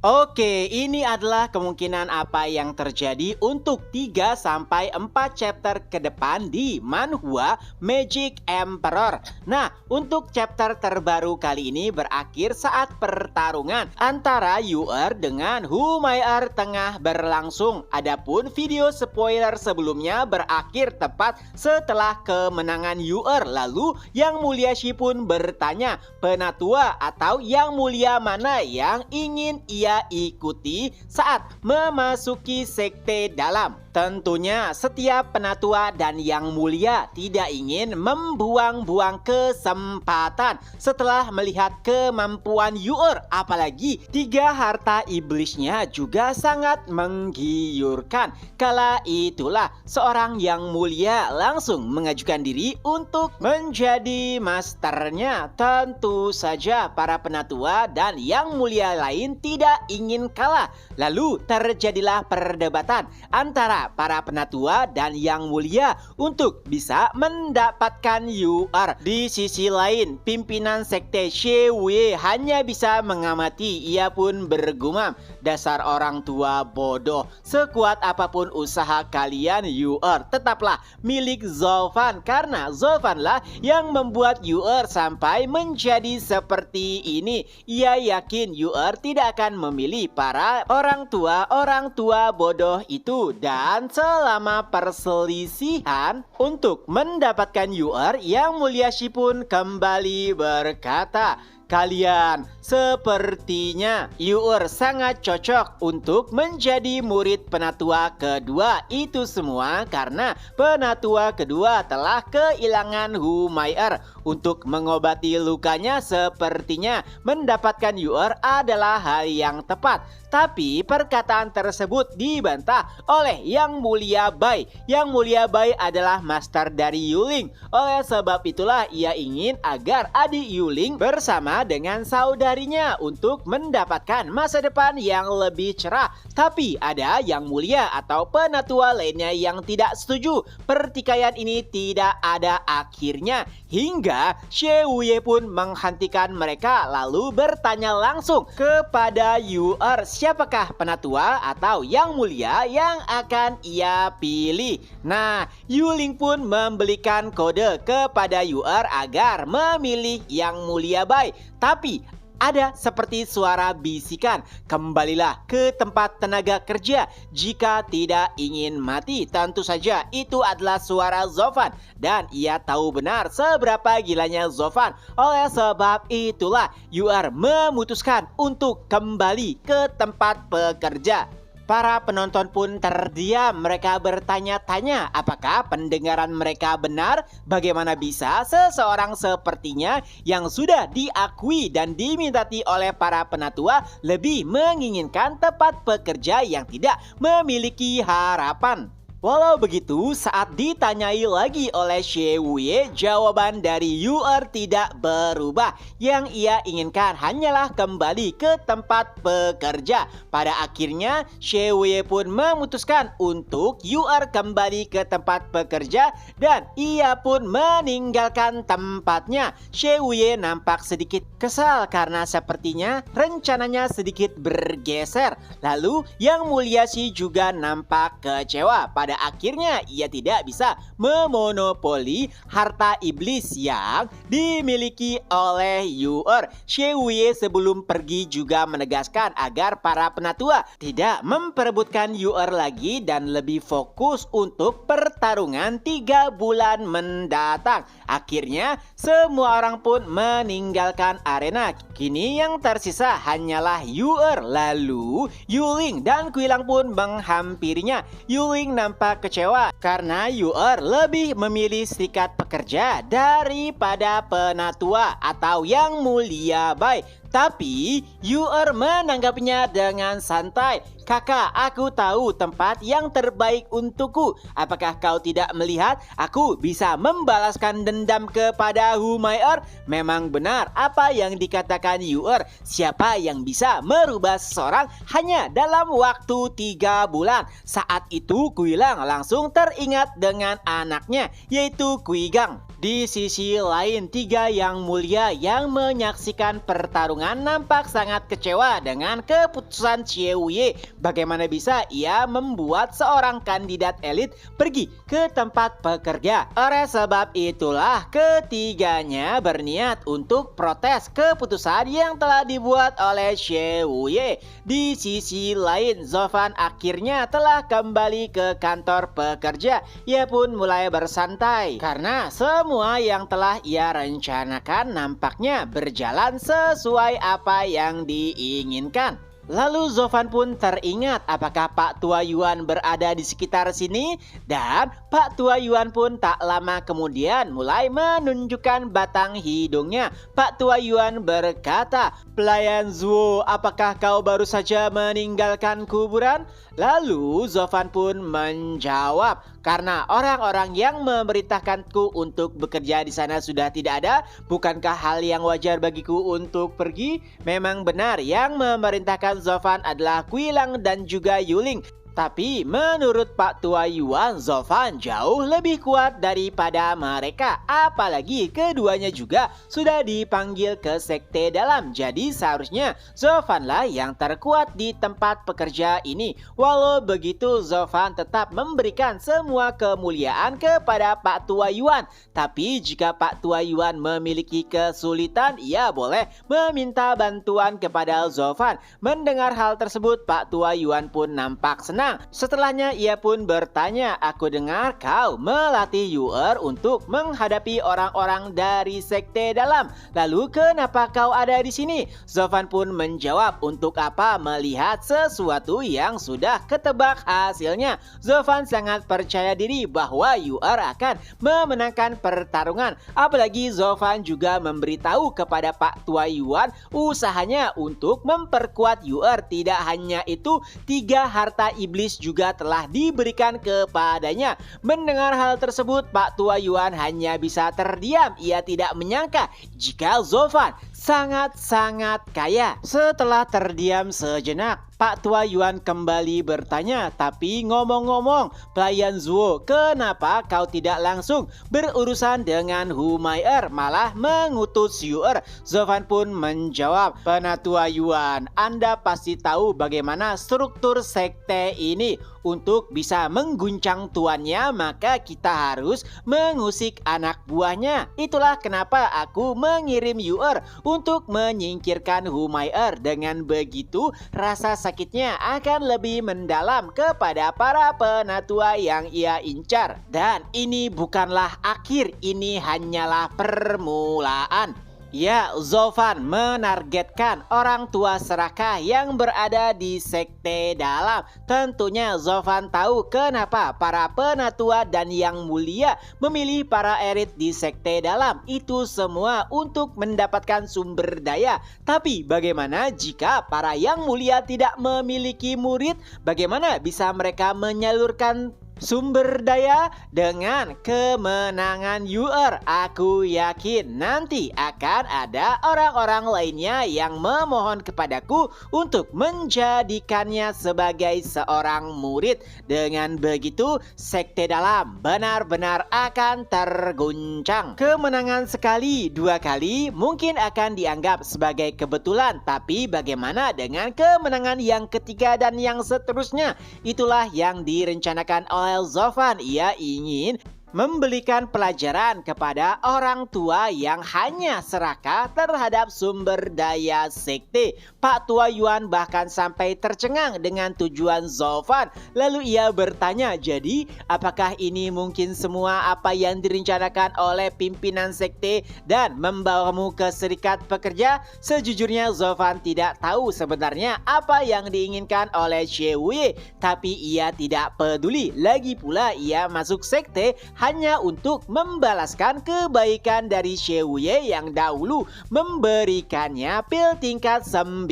Oke, ini adalah kemungkinan apa yang terjadi untuk 3 sampai 4 chapter ke depan di manhwa Magic Emperor. Nah, untuk chapter terbaru kali ini berakhir saat pertarungan antara Yor dengan Humayr tengah berlangsung. Adapun video spoiler sebelumnya berakhir tepat setelah kemenangan Yor. Lalu Yang Mulia Shi pun bertanya, penatua atau Yang Mulia mana yang ingin ia ikuti saat memasuki sekte dalam. Tentunya setiap penatua dan yang mulia tidak ingin membuang-buang kesempatan setelah melihat kemampuan Yor. Apalagi 3 harta iblisnya juga sangat menggiurkan. Kala itulah seorang yang mulia langsung mengajukan diri untuk menjadi masternya. Tentu saja para penatua dan yang mulia lain tidak ingin kalah. Lalu terjadilah perdebatan antara para penatua dan yang mulia untuk bisa mendapatkan Yor. Di sisi lain, pimpinan sekte Shewuye hanya bisa mengamati. Ia pun bergumam, dasar orang tua bodoh. Sekuat apapun usaha kalian, Yor tetaplah milik Zolfan, karena Zolfanlah yang membuat Yor sampai menjadi seperti ini. Ia yakin Yor tidak akan memilih para orang tua bodoh itu. Dan selama perselisihan untuk mendapatkan Yor, Yang Mulia Shi pun kembali berkata, kalian sepertinya Yor sangat cocok untuk menjadi murid penatua kedua. Itu semua karena penatua kedua telah kehilangan Humayr. Untuk mengobati lukanya sepertinya mendapatkan Yor adalah hal yang tepat. Tapi perkataan tersebut dibantah oleh Yang Mulia Bai. Yang Mulia Bai adalah master dari Yuling. Oleh sebab itulah ia ingin agar adik Yuling bersama dengan saudarinya untuk mendapatkan masa depan yang lebih cerah. Tapi ada Yang Mulia atau penatua lainnya yang tidak setuju. Pertikaian ini tidak ada akhirnya hingga Shewuye pun menghentikan mereka lalu bertanya langsung kepada Yor, siapakah penatua atau yang mulia yang akan ia pilih. Nah, Yuling pun memberikan kode kepada Yor agar memilih Yang Mulia Bai. Tapi ada seperti suara bisikan, kembalilah ke tempat tenaga kerja jika tidak ingin mati. Tentu saja itu adalah suara Zolfan dan ia tahu benar seberapa gilanya Zolfan. Oleh sebab itulah Yor memutuskan untuk kembali ke tempat pekerja. Para penonton pun terdiam. Mereka bertanya-tanya apakah pendengaran mereka benar? Bagaimana bisa seseorang sepertinya yang sudah diakui dan diminati oleh para penatua lebih menginginkan tempat pekerja yang tidak memiliki harapan? Walau begitu, saat ditanyai lagi oleh Shewuye, jawaban dari Yor tidak berubah. Yang ia inginkan hanyalah kembali ke tempat pekerja. Pada akhirnya, Shewuye pun memutuskan untuk Yor kembali ke tempat pekerja dan ia pun meninggalkan tempatnya. Shewuye nampak sedikit kesal karena sepertinya rencananya sedikit bergeser. Lalu Yang Mulia Shi juga nampak kecewa. Pada akhirnya ia tidak bisa memonopoli harta iblis yang dimiliki oleh Yor. Shewuye sebelum pergi juga menegaskan agar para penatua tidak memperebutkan Yor lagi dan lebih fokus untuk pertarungan 3 bulan mendatang. Akhirnya semua orang pun meninggalkan arena. Kini yang tersisa hanyalah Yor. Lalu Yuling dan Qilang pun menghampirinya. Yuling nampak kecewa karena Yor lebih memilih serikat pekerja daripada penatua atau Yang Mulia Bai. Tapi Yor menanggapinya dengan santai. Kakak, aku tahu tempat yang terbaik untukku. Apakah kau tidak melihat aku bisa membalaskan dendam kepada Humayr? Memang benar apa yang dikatakan Yor. Siapa yang bisa merubah seseorang hanya dalam waktu 3 bulan? Saat itu Qilang langsung teringat dengan anaknya yaitu Qigang. Di sisi lain, tiga yang mulia yang menyaksikan pertarungan nampak sangat kecewa dengan keputusan Xie Wuye. Bagaimana bisa ia membuat seorang kandidat elit pergi ke tempat pekerja? Oleh sebab itulah ketiganya berniat untuk protes keputusan yang telah dibuat oleh Xie Wuye. Di sisi lain, Zofan akhirnya telah kembali ke kantor pekerja. Ia pun mulai bersantai karena semua yang telah ia rencanakan nampaknya berjalan sesuai apa yang diinginkan. Lalu Zofan pun teringat apakah Pak Tua Yuan berada di sekitar sini, dan Pak Tua Yuan pun tak lama kemudian mulai menunjukkan batang hidungnya. Pak Tua Yuan berkata, "Pelayan Zuo, apakah kau baru saja meninggalkan kuburan?" Lalu Zofan pun menjawab, "Karena orang-orang yang memerintahkanku untuk bekerja di sana sudah tidak ada, bukankah hal yang wajar bagiku untuk pergi?" Memang benar yang memerintahkan Zofan adalah Quilang dan juga Yuling. Tapi menurut Pak Tua Yuan, Zofan jauh lebih kuat daripada mereka. Apalagi keduanya juga sudah dipanggil ke sekte dalam. Jadi seharusnya Zofanlah yang terkuat di tempat pekerja ini. Walau begitu, Zofan tetap memberikan semua kemuliaan kepada Pak Tua Yuan. Tapi jika Pak Tua Yuan memiliki kesulitan, ia boleh meminta bantuan kepada Zofan. Mendengar hal tersebut, Pak Tua Yuan pun nampak senang. Setelahnya ia pun bertanya, "Aku dengar kau melatih Yu'er untuk menghadapi orang-orang dari sekte dalam. Lalu kenapa kau ada di sini?" Zofan pun menjawab, "Untuk apa melihat sesuatu yang sudah ketebak hasilnya?" Zofan sangat percaya diri bahwa Yu'er akan memenangkan pertarungan. Apalagi Zofan juga memberitahu kepada Pak Tua Yuan usahanya untuk memperkuat Yu'er. Tidak hanya itu, 3 harta iblis juga telah diberikan kepadanya. Mendengar hal tersebut, Pak Tua Yuan hanya bisa terdiam. Ia tidak menyangka jika Zofan sangat-sangat kaya. Setelah terdiam sejenak, Pak Tua Yuan kembali bertanya, "Tapi ngomong-ngomong, pelayan Zuo, kenapa kau tidak langsung berurusan dengan Humay'er, malah mengutus Yu'er?" Zofan pun menjawab, "Penatua Yuan, Anda pasti tahu bagaimana struktur sekte ini. Untuk bisa mengguncang tuannya, maka kita harus mengusik anak buahnya. Itulah kenapa aku mengirim Yu'er untuk menyingkirkan Humay'er. Dengan begitu, rasa sakitnya akan lebih mendalam kepada para penatua yang ia incar. Dan ini bukanlah akhir, ini hanyalah permulaan." Ya, Zofan menargetkan orang tua serakah yang berada di sekte dalam. Tentunya Zofan tahu kenapa para penatua dan yang mulia memilih para elit di sekte dalam. Itu semua untuk mendapatkan sumber daya. Tapi bagaimana jika para yang mulia tidak memiliki murid? Bagaimana bisa mereka menyalurkan sumber daya? Dengan kemenangan Yu'er, aku yakin nanti akan ada orang-orang lainnya yang memohon kepadaku untuk menjadikannya sebagai seorang murid. Dengan begitu, sekte dalam benar-benar akan terguncang. Kemenangan sekali, 2 kali mungkin akan dianggap sebagai kebetulan. Tapi bagaimana dengan kemenangan yang ketiga dan yang seterusnya? Itulah yang direncanakan oleh Zofan. Ia ingin memberikan pelajaran kepada orang tua yang hanya serakah terhadap sumber daya sekte. Pak Tua Yuan bahkan sampai tercengang dengan tujuan Zofan. Lalu ia bertanya, "Jadi apakah ini mungkin semua apa yang direncanakan oleh pimpinan sekte dan membawamu ke serikat pekerja?" Sejujurnya Zofan tidak tahu sebenarnya apa yang diinginkan oleh Xie Wuye, tapi ia tidak peduli. Lagi pula ia masuk sekte hanya untuk membalaskan kebaikan dari Xie Wuye yang dahulu memberikannya pil tingkat 9.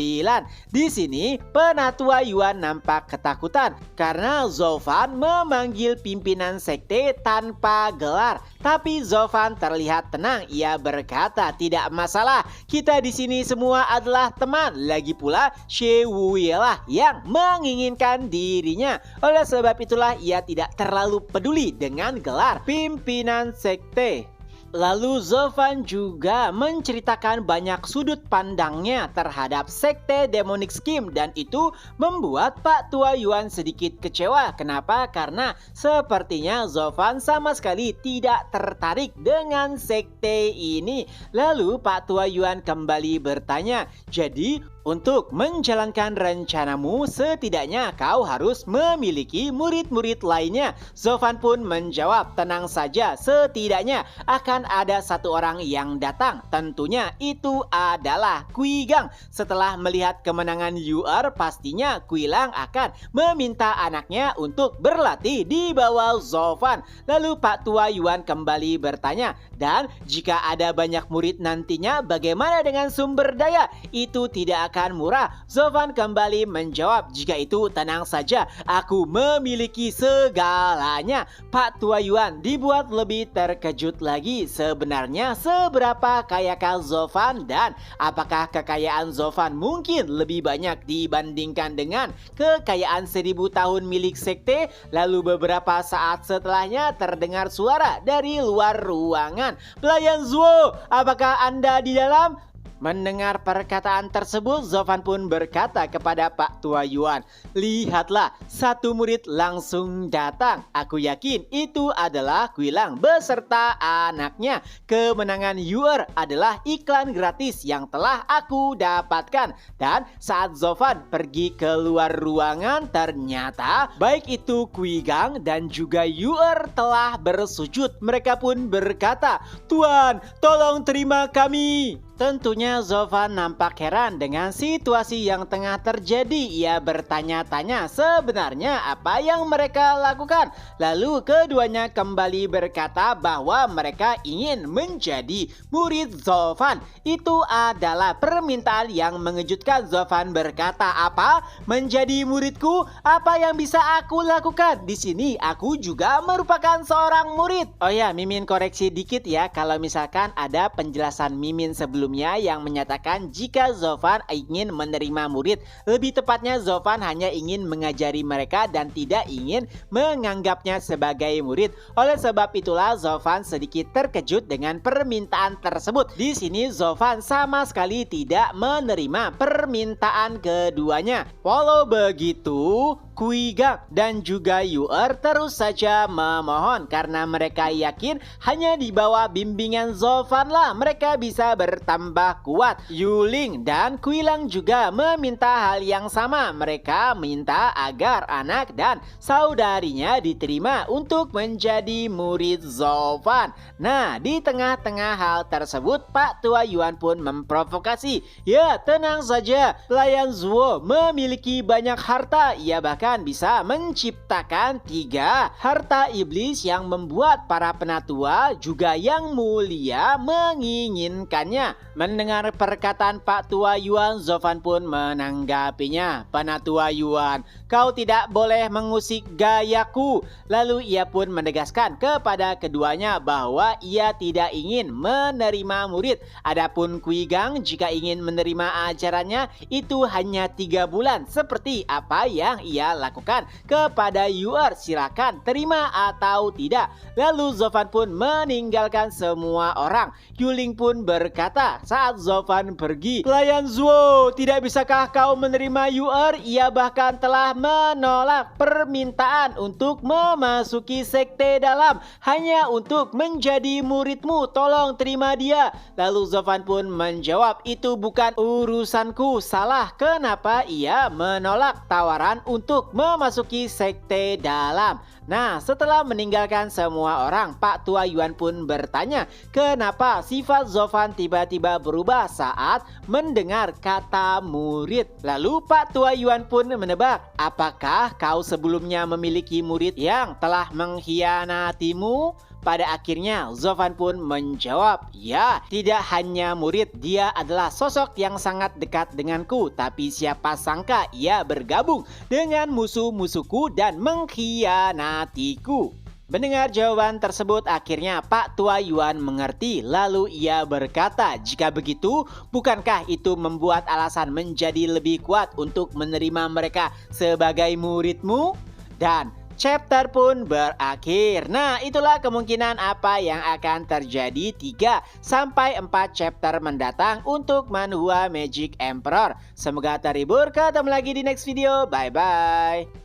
Di sini Penatua Yuan nampak ketakutan karena Zofan memanggil pimpinan sekte tanpa gelar. Tapi Zofan terlihat tenang. Ia berkata, "Tidak masalah, kita di sini semua adalah teman. Lagi pula Xie Wuye lah yang menginginkan dirinya. Oleh sebab itulah ia tidak terlalu peduli dengan gelar pimpinan sekte." Lalu Zofan juga menceritakan banyak sudut pandangnya terhadap sekte Demonic Scheme dan itu membuat Pak Tua Yuan sedikit kecewa. Kenapa? Karena sepertinya Zofan sama sekali tidak tertarik dengan sekte ini. Lalu Pak Tua Yuan kembali bertanya, jadi untuk menjalankan rencanamu, setidaknya kau harus memiliki murid-murid lainnya. Zofan pun menjawab, tenang saja, setidaknya akan ada satu orang yang datang. Tentunya itu adalah Kui Gang. Setelah melihat kemenangan Yu'er, pastinya Kui Lang akan meminta anaknya untuk berlatih di bawah Zofan. Lalu Pak Tua Yuan kembali bertanya, dan jika ada banyak murid nantinya, bagaimana dengan sumber daya? Itu tidak akan murah. Zofan kembali menjawab, jika itu tenang saja, aku memiliki segalanya. Pak Tua Yuan dibuat lebih terkejut lagi. Sebenarnya seberapa kayakah Zofan dan apakah kekayaan Zofan mungkin lebih banyak dibandingkan dengan kekayaan 1000 tahun milik sekte? Lalu beberapa saat setelahnya terdengar suara dari luar ruangan. Pelayan Zuo, apakah Anda di dalam? Mendengar perkataan tersebut, Zofan pun berkata kepada Pak Tua Yuan, lihatlah, satu murid langsung datang. Aku yakin itu adalah Kui Lang beserta anaknya. Kemenangan Yu'er adalah iklan gratis yang telah aku dapatkan. Dan saat Zofan pergi keluar ruangan, ternyata baik itu Kui Gang dan juga Yu'er telah bersujud. Mereka pun berkata, Tuan, tolong terima kami. Tentunya Zofan nampak heran dengan situasi yang tengah terjadi. Ia bertanya-tanya sebenarnya apa yang mereka lakukan. Lalu keduanya kembali berkata bahwa mereka ingin menjadi murid Zofan. Itu adalah permintaan yang mengejutkan. Zofan berkata, apa? Menjadi muridku? Apa yang bisa aku lakukan? Di sini aku juga merupakan seorang murid. Oh ya, Mimin koreksi dikit ya. Kalau misalkan ada penjelasan Mimin sebelumnya yang menyatakan jika Zofan ingin menerima murid, lebih tepatnya Zofan hanya ingin mengajari mereka dan tidak ingin menganggapnya sebagai murid. Oleh sebab itulah Zofan sedikit terkejut dengan permintaan tersebut. Di sini Zofan sama sekali tidak menerima permintaan keduanya. Walau begitu, Kui Gang dan juga Yu'er terus saja memohon karena mereka yakin hanya di bawah bimbingan Zofan lah mereka bisa bertambah kuat. Yuling dan Kui Lang juga meminta hal yang sama. Mereka minta agar anak dan saudarinya diterima untuk menjadi murid Zofan. Nah, di tengah-tengah hal tersebut, Pak Tua Yuan pun memprovokasi. Ya, tenang saja, pelayan Zuo memiliki banyak harta. Ia bahkan bisa menciptakan 3 harta iblis yang membuat para penatua juga yang mulia menginginkannya. Mendengar perkataan Pak Tua Yuan, Zofan pun menanggapinya. Penatua Yuan, kau tidak boleh mengusik gayaku. Lalu ia pun menegaskan kepada keduanya bahwa ia tidak ingin menerima murid. Adapun Kui Gang jika ingin menerima ajarannya itu hanya 3 bulan seperti apa yang ia lakukan kepada Yu'er. Silakan terima atau tidak. Lalu Zofan pun meninggalkan semua orang. Yuling pun berkata saat Zofan pergi, pelayan Zuo, tidak bisakah kau menerima Yu'er? Ia bahkan telah menolak permintaan untuk memasuki sekte dalam hanya untuk menjadi muridmu. Tolong terima dia. Lalu Zofan pun menjawab, itu bukan urusanku. Salah kenapa ia menolak tawaran untuk memasuki sekte dalam. Nah, setelah meninggalkan semua orang, Pak Tua Yuan pun bertanya, kenapa sifat Zofan tiba-tiba berubah saat mendengar kata murid? Lalu Pak Tua Yuan pun menebak, apakah kau sebelumnya memiliki murid yang telah mengkhianatimu? Pada akhirnya Zofan pun menjawab, ya, tidak hanya murid, dia adalah sosok yang sangat dekat denganku. Tapi siapa sangka ia bergabung dengan musuh-musuhku dan mengkhianatiku. Mendengar jawaban tersebut, akhirnya Pak Tua Yuan mengerti. Lalu ia berkata, jika begitu, bukankah itu membuat alasan menjadi lebih kuat untuk menerima mereka sebagai muridmu? Dan chapter pun berakhir. Nah, itulah kemungkinan apa yang akan terjadi 3-4 chapter mendatang untuk Manhwa Magic Emperor. Semoga terhibur, ketemu lagi di next video. Bye-bye.